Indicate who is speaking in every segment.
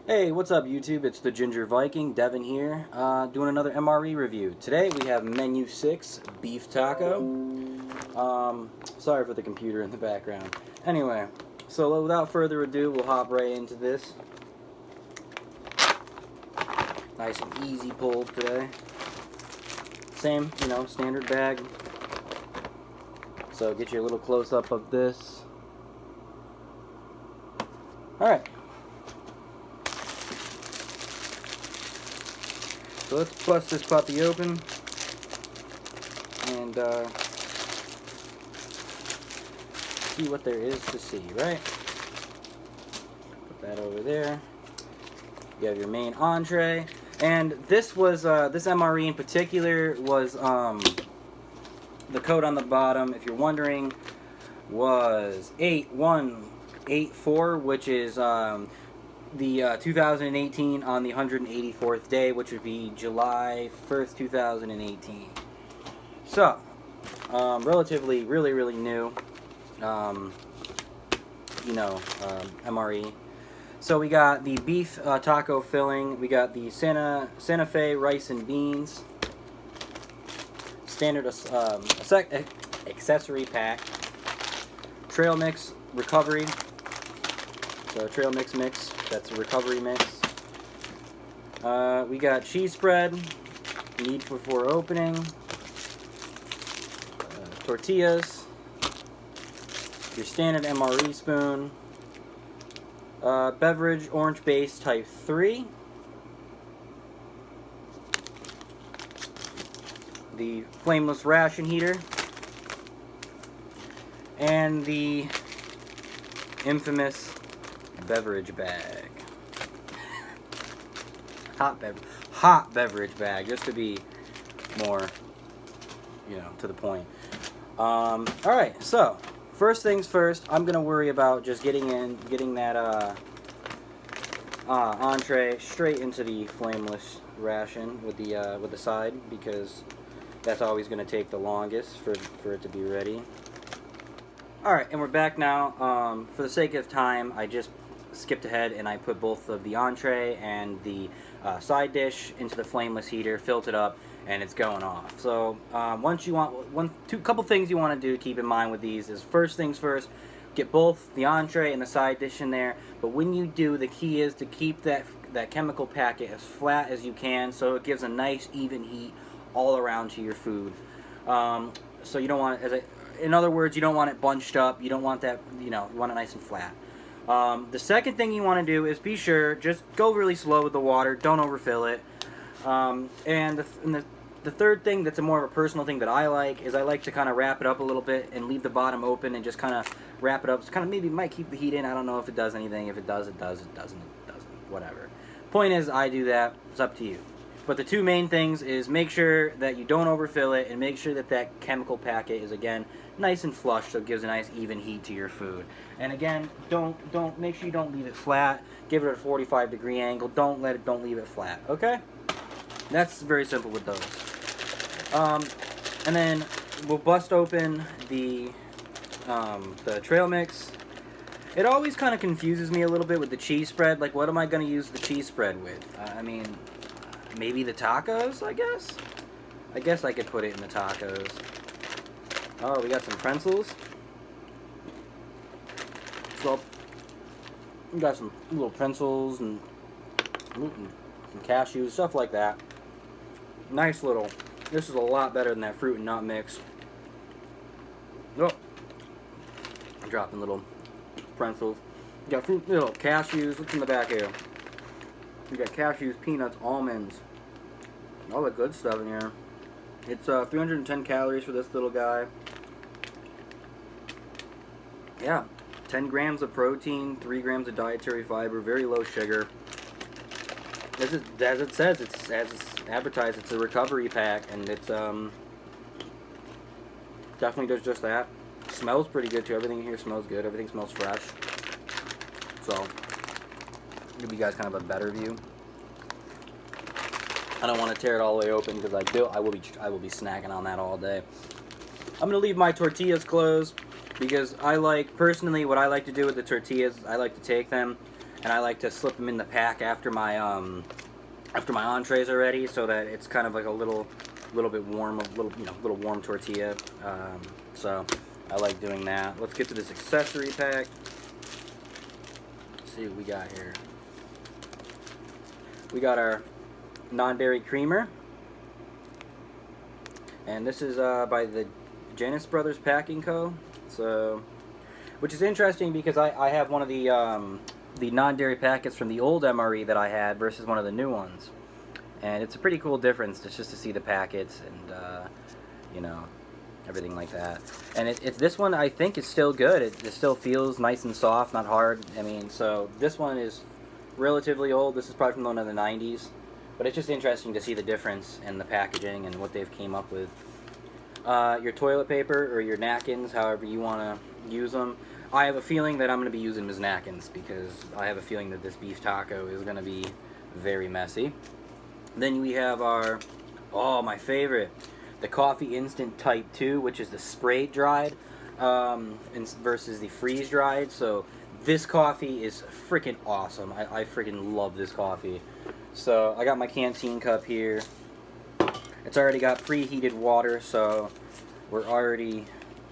Speaker 1: Hey, what's up YouTube? It's the Ginger Viking, Devin here, doing another MRE review. Today we have Menu 6 Beef Taco. Sorry for the computer in the background. Anyway, so without further ado, we'll hop right into this. Nice and easy pulled today. Same, standard bag. So get you a little close-up of this. Alright. So let's bust this puppy open and see what there is to see, right? Put that over there. You have your main entree, and this was this MRE in particular was the code on the bottom, if you're wondering, was 8184, which is the 2018 on the 184th day, which would be July 1st, 2018. So, relatively, really new, MRE. So we got the beef taco filling, we got the Santa Fe rice and beans, standard accessory pack, trail mix recovery. So trail mix, that's a recovery mix. We got cheese spread, need before opening, tortillas, your standard MRE spoon, beverage orange base type 3, the flameless ration heater, and the infamous beverage bag. Hot beverage bag, just to be more, to the point. Alright, so first things first, I'm gonna worry about just getting that entree straight into the flameless ration with the side, because that's always gonna take the longest for it to be ready. Alright, and we're back now. For the sake of time, I just skipped ahead and I put both of the entree and the side dish into the flameless heater, filled it up, and it's going off. So couple things you want to do to keep in mind with these is, first things first, get both the entree and the side dish in there. But when you do, the key is to keep that chemical packet as flat as you can, so it gives a nice even heat all around to your food. So you don't want it, in other words, you don't want it bunched up. You don't want that, you want it nice and flat. The second thing you want to do is be sure, just go really slow with the water. Don't overfill it. And the third thing, that's a more of a personal thing that I like, is I like to kind of wrap it up a little bit and leave the bottom open and just kind of wrap it up. It's kind of, maybe might keep the heat in. I don't know if it does anything. If it does, it does. It doesn't, it doesn't. Whatever. Point is, I do that. It's up to you. But the two main things is make sure that you don't overfill it, and make sure that that chemical packet is, again, nice and flush, so it gives a nice even heat to your food. And again, don't make sure you don't leave it flat. Give it a 45-degree angle. Don't leave it flat. Okay? That's very simple with those. And then we'll bust open the trail mix. It always kind of confuses me a little bit with the cheese spread. Like, what am I going to use the cheese spread with? I mean, maybe the tacos, I guess? I guess I could put it in the tacos. Oh, we got some pretzels. So, we got some little pretzels and some cashews, stuff like that. Nice little, this is a lot better than that fruit and nut mix. Oh, I'm dropping little pretzels. We got fruit, little cashews. What's in the back here? We got cashews, peanuts, almonds, all the good stuff in here. It's 310 calories for this little guy. Yeah, 10 grams of protein, 3 grams of dietary fiber, very low sugar. As it says, as it's advertised, it's a recovery pack, and it's definitely does just that. Smells pretty good too. Everything here smells good. Everything smells fresh. So, give you guys kind of a better view. I don't want to tear it all the way open, because I will be snacking on that all day. I'm gonna leave my tortillas closed, because personally, what I like to do with the tortillas, I like to take them and I like to slip them in the pack after my entrees are ready, so that it's kind of like a little bit warm, little warm tortilla. So I like doing that. Let's get to this accessory pack. Let's see what we got here. We got our non-dairy creamer, and this is by the Janus Brothers Packing Co. So, which is interesting because I have one of the non-dairy packets from the old MRE that I had versus one of the new ones, and it's a pretty cool difference just to see the packets and you know, everything like that. And this one I think is still good. It still feels nice and soft, not hard. I mean, so this one is relatively old. This is probably from one of the 90s, but it's just interesting to see the difference in the packaging and what they've came up with. Your toilet paper or your napkins, however you want to use them. I have a feeling that I'm going to be using them as napkins because I have a feeling that this beef taco is going to be very messy. Then we have our, my favorite, the Coffee Instant Type 2, which is the spray dried versus the freeze dried. So this coffee is freaking awesome. I freaking love this coffee. So I got my canteen cup here. It's already got preheated water, so we're already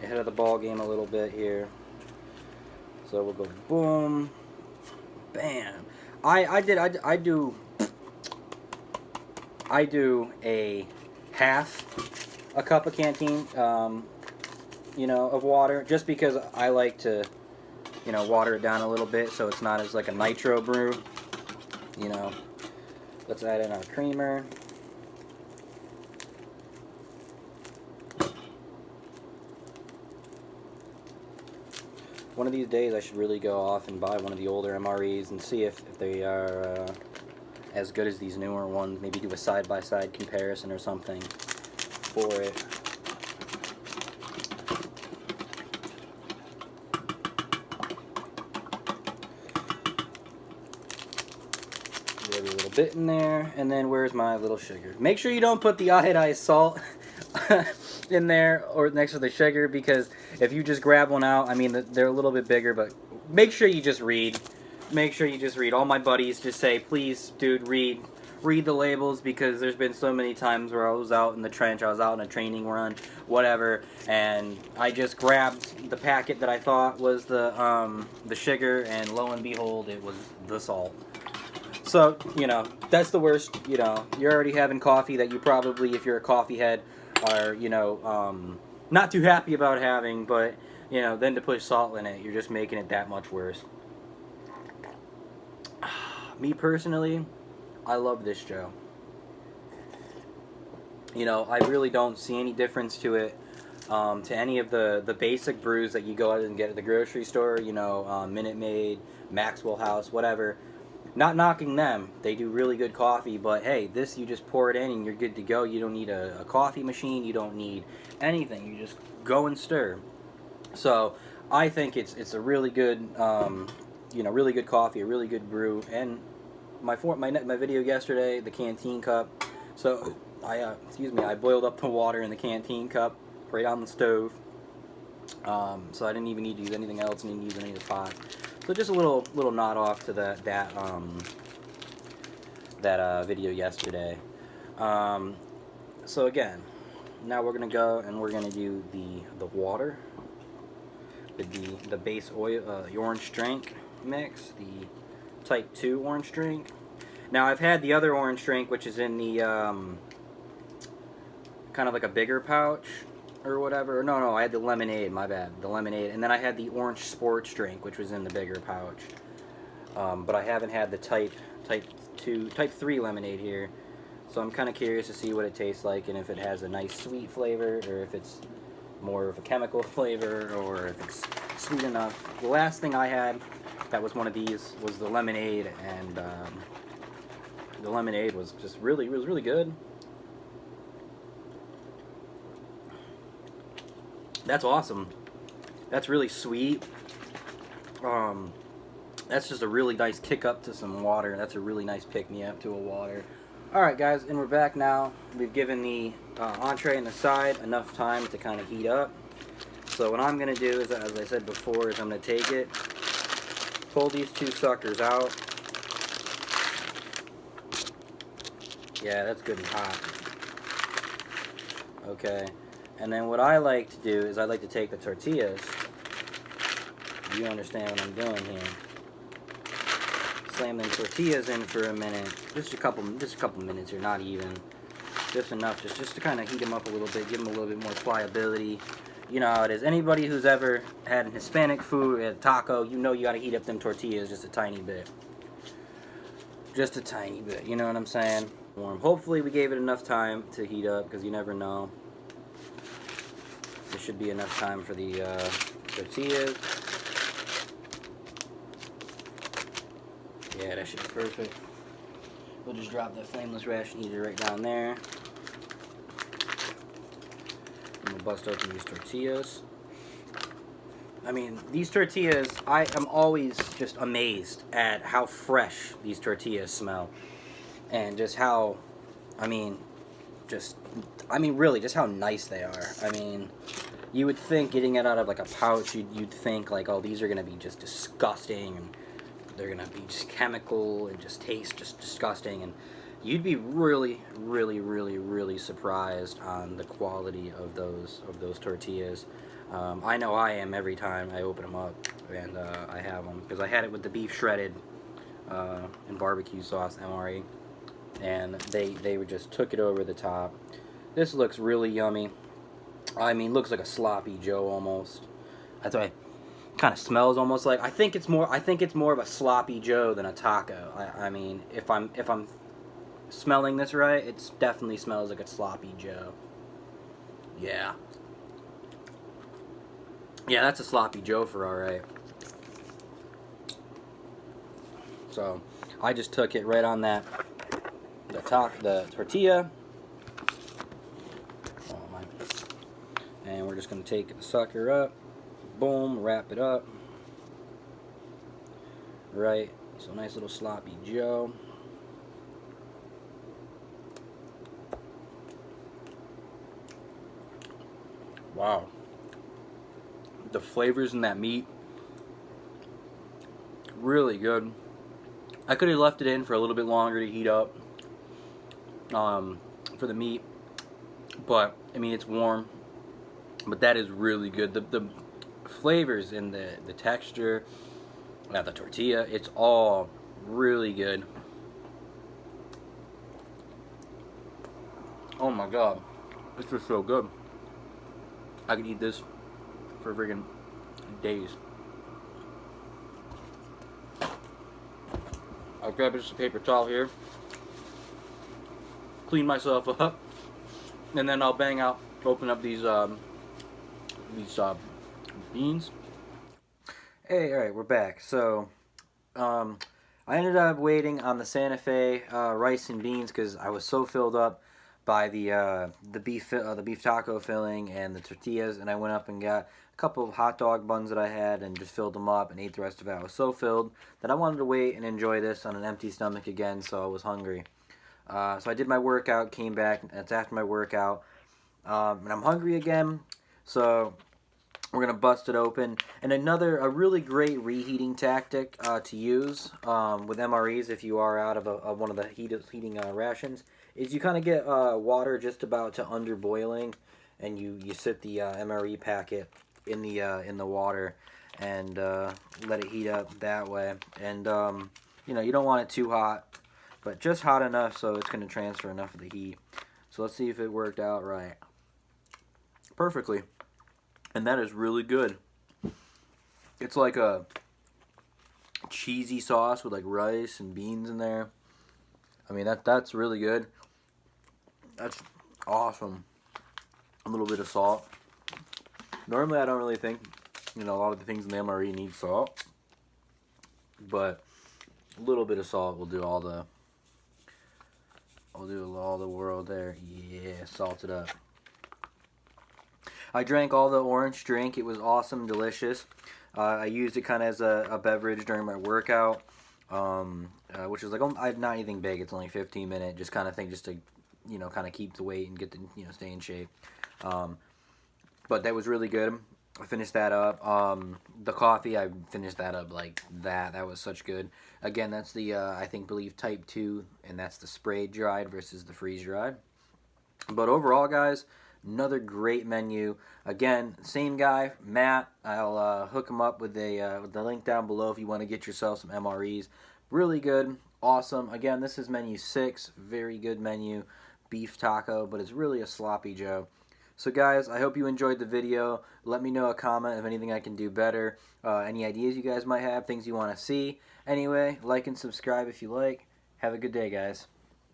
Speaker 1: ahead of the ball game a little bit here. So we'll go boom, bam. I do a half a cup of canteen, you know, of water, just because I like to, you know, water it down a little bit so it's not as like a nitro brew. You know, let's add in our creamer. One of these days I should really go off and buy one of the older MREs and see if they are as good as these newer ones. Maybe do a side-by-side comparison or something for it. Every little bit in there, and then where's my little sugar? Make sure you don't put the iodized salt in there or next to the sugar, because if you just grab one out, I mean, they're a little bit bigger, but make sure you just read. Make sure you just read. All my buddies just say, please, dude, read the labels, because there's been so many times where I was out in the trench, I was out in a training run, whatever, and I just grabbed the packet that I thought was the sugar, and lo and behold, it was the salt. So, you know, that's the worst. You know, you're already having coffee that you probably, if you're a coffee head, are, you know, not too happy about having, but, you know, then to put salt in it, you're just making it that much worse. Me personally, I love this Joe. You know, I really don't see any difference to it, to any of the basic brews that you go out and get at the grocery store, you know, Minute Maid, Maxwell House, whatever. Not knocking them. They do really good coffee, but hey, this, you just pour it in and you're good to go. You don't need a coffee machine. You don't need anything. You just go and stir. So I think it's a really good, you know, really good coffee, a really good brew. And my video yesterday, the canteen cup. So I boiled up the water in the canteen cup right on the stove. So I didn't even need to use anything else. I didn't use any of the pot. So just a little nod off to that video yesterday. So again, now we're gonna go and we're gonna do the water with the base oil, the orange drink mix, the Type 2 orange drink. Now I've had the other orange drink, which is in the kind of like a bigger pouch or whatever. No, I had the lemonade, my bad, the lemonade, and then I had the orange sports drink, which was in the bigger pouch. But I haven't had the Type 3 lemonade here, so I'm kind of curious to see what it tastes like, and if it has a nice sweet flavor, or if it's more of a chemical flavor, or if it's sweet enough. The last thing I had that was one of these was the lemonade, and the lemonade was just really good. That's awesome. That's really sweet. That's just a really nice kick up to some water. That's a really nice pick me up to a water. Alright guys, and we're back now. We've given the entree and the side enough time to kind of heat up. So what I'm going to do is, as I said before, is I'm going to take it, pull these two suckers out. Yeah, that's good and hot. Okay, and then what I like to do is I like to take the tortillas. You understand what I'm doing here? Slam them tortillas in for a minute. Just a couple minutes here, not even. Just enough, just to kind of heat them up a little bit, give them a little bit more pliability. You know how it is. Anybody who's ever had an Hispanic food, a taco, you know you got to heat up them tortillas just a tiny bit. Just a tiny bit, you know what I'm saying? Warm. Hopefully we gave it enough time to heat up, because you never know. There should be enough time for the tortillas. Yeah, that should be perfect. We'll just drop that flameless ration heater right down there. And we'll bust open these tortillas. I mean, these tortillas, I am always just amazed at how fresh these tortillas smell. And just how, really, just how nice they are. I mean, you would think getting it out of like a pouch, you'd think like, oh, these are going to be just disgusting. And they're going to be just chemical and just taste just disgusting. And you'd be really, really, really, really surprised on the quality of those tortillas. I know I am every time I open them up and I have them, because I had it with the beef shredded and barbecue sauce, MRE, and they just took it over the top. This looks really yummy. I mean, looks like a sloppy Joe almost. That's why it kind of smells almost like, I think it's more of a sloppy Joe than a taco. I mean, if I'm smelling this right, it definitely smells like a sloppy Joe. Yeah. Yeah, that's a sloppy Joe for alright. So, I just took it right on the tortilla. Oh, my. And we're just going to take the sucker up. Boom, wrap it up. Right, so nice little sloppy Joe. Wow. The flavors in that meat, really good. I could have left it in for a little bit longer to heat up for the meat, but I mean, it's warm, but that is really good. The flavors and the texture, the tortilla, it's all really good. Oh my god, this is so good. I could eat this for friggin' days. I'll grab just a paper towel here, clean myself up, and then I'll open up these beans. Hey, alright, we're back. So, I ended up waiting on the Santa Fe rice and beans because I was so filled up by the beef taco filling and the tortillas, and I went up and got a couple of hot dog buns that I had and just filled them up and ate the rest of it. I was so filled that I wanted to wait and enjoy this on an empty stomach again, so I was hungry. So I did my workout, came back, and it's after my workout, and I'm hungry again, so we're going to bust it open. And a really great reheating tactic to use with MREs if you are out of one of the heating rations is you kind of get water just about to under boiling, and you sit the MRE packet in the water and let it heat up that way. And you don't want it too hot, but just hot enough so it's going to transfer enough of the heat. So let's see if it worked out right. Perfectly. And that is really good. It's like a cheesy sauce with like rice and beans in there. I mean, that's really good. That's awesome. A little bit of salt. Normally I don't really think, a lot of the things in the MRE need salt. But a little bit of salt will do all the world there. Yeah, salt it up. I drank all the orange drink. It was awesome, delicious. I used it kind of as a beverage during my workout, which is like, I'm not anything big. It's only 15 minute, just kind of thing, just to, kind of keep the weight and get the, stay in shape. But that was really good. I finished that up. The coffee, I finished that up like that. That was such good. Again, that's the I believe type 2, and that's the spray dried versus the freeze dried. But overall, guys, another great menu. Again, same guy, Matt. I'll hook him up with the link down below if you want to get yourself some MREs. Really good, awesome. Again, this is menu 6. Very good menu, beef taco, but it's really a sloppy Joe. So guys, I hope you enjoyed the video. Let me know a comment of anything I can do better. Any ideas you guys might have, things you want to see. Anyway, like and subscribe if you like. Have a good day, guys.